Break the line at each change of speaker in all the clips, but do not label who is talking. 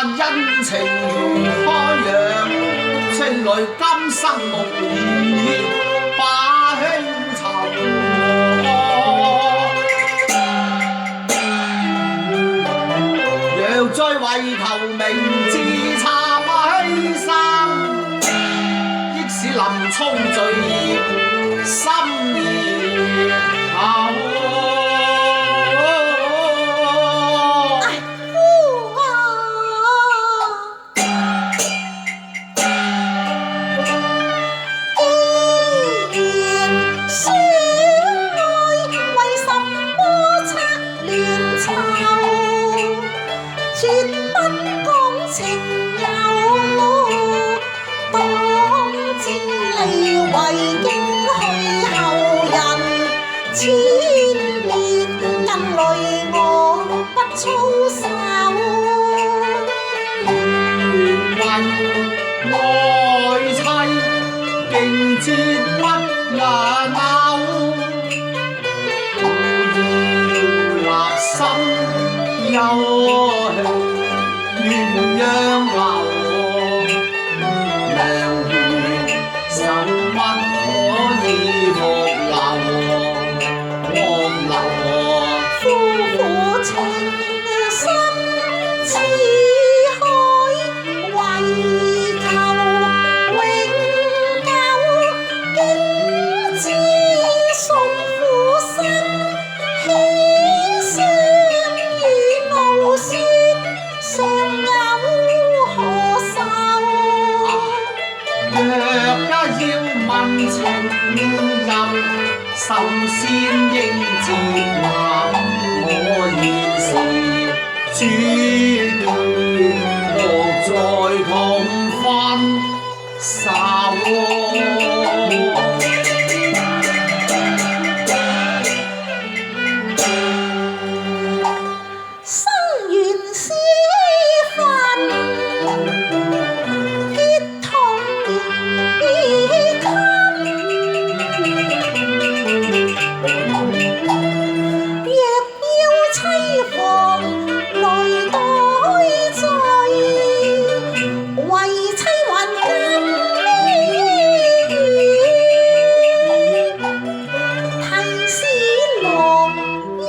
恩情如開陽，青淚今生無意把輕尋。若再為求名自慚犧牲，憶使林沖罪孽心兒厚。愛妻勁節不也嬲，故要立心休鸳鸯樓，良緣實不可以復留，
夫婦情深似海，為求永久，竟知送苦心，犧牲與傲雪，尚有何愁？
若一要問情人，首先應接納我現時主斷，莫再痛分手。
生緣是份結同意襟，若要妻房來代罪，為妻還甘提示郎飲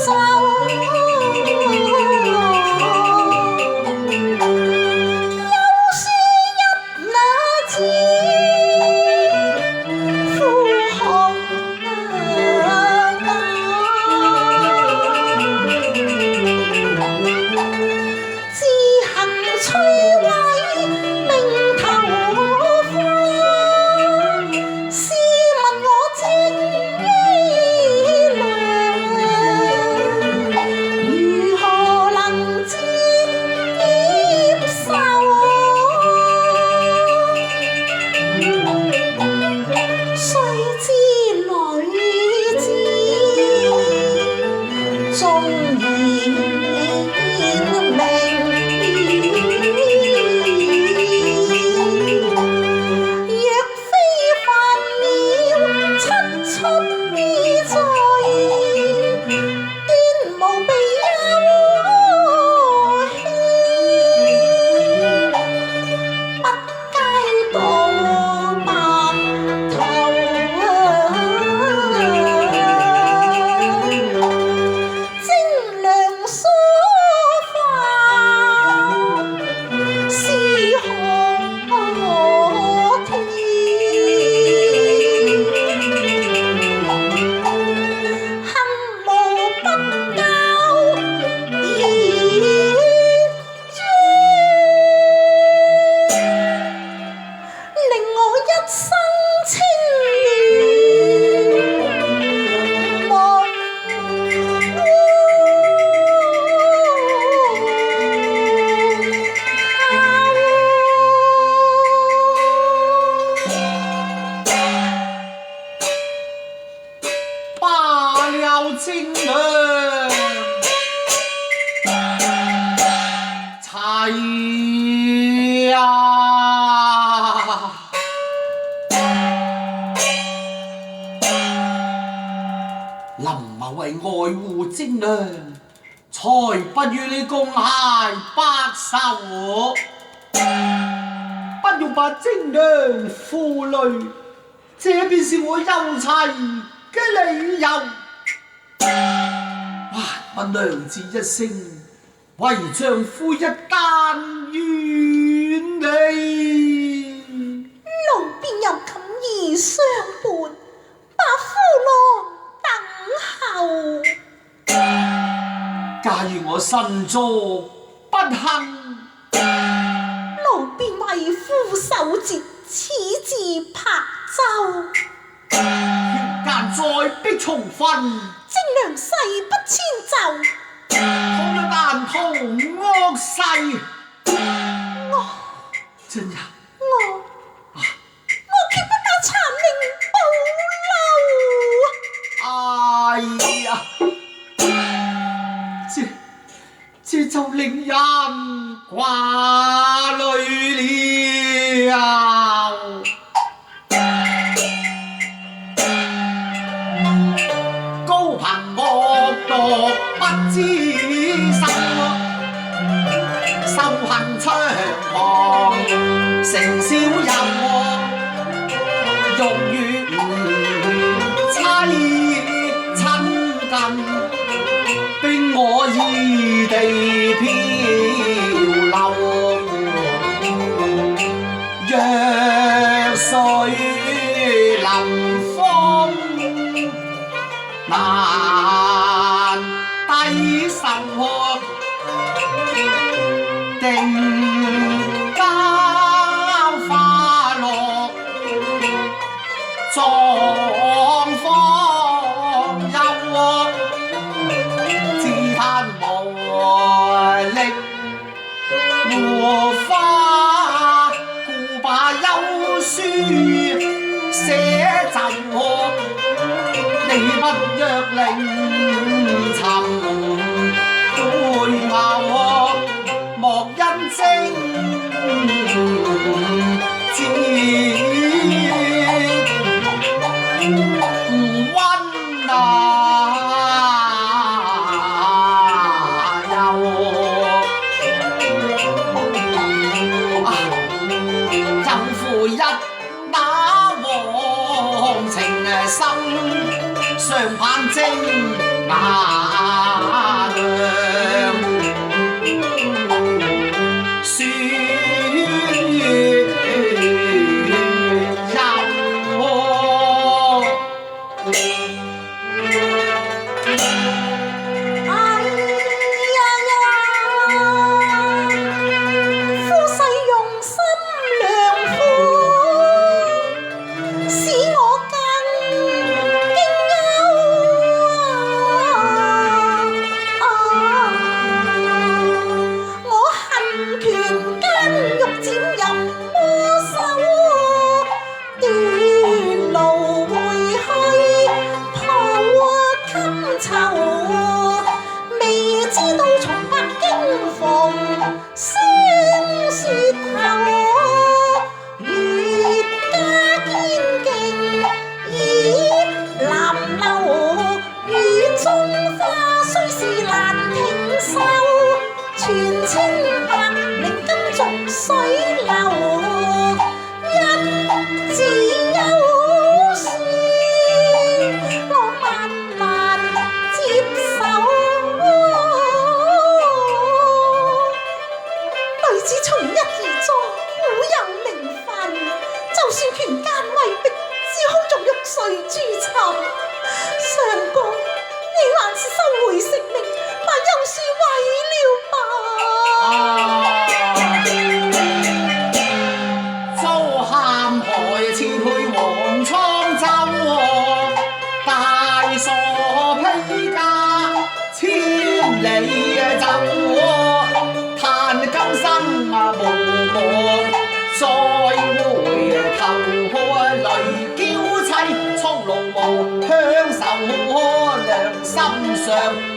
酒。
清涼齊啊！林某為愛護精娘，才不與你共偕白首。不用把精娘負累，這便是我休妻嘅理由。我娘子一聲，為丈夫一旦遠離，
路邊有錦衣相伴，把夫郎等候。
假如我身遭不幸，
路邊為夫守節，此自拍舟。
血間再必重分，
精娘誓不遷就。
同咗但同惡誓。真呀！
我決不把殘命保留。
哎呀！這就令人掛慮了。高朋惡毒不知羞，仇恨猖狂成小幼，欲與妻親近，逼我異地漂流。弱水臨風，難抵受，定交花落，狀況憂，自嘆無力和花，故把休書寫就，你不若令尋配偶，莫因精節溫有負一打往情深，常盼精雅娘雪柔。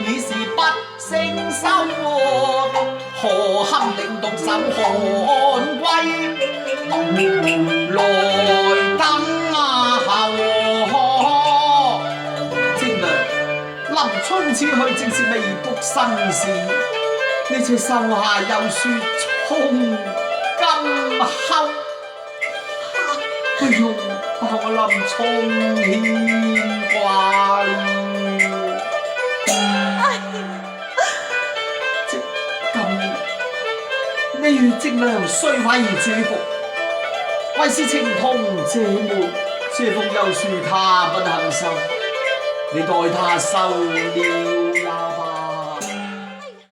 已是不勝收，何堪令動手寒歸來等候？精娘，臨春前此去正是未卜生事，你這手下有書從今後，哎呦，把我臨終牽掛了。即今你與正娘雖為主僕，為是情同姐妹，這封休書他不肯收，你代他收了也罷。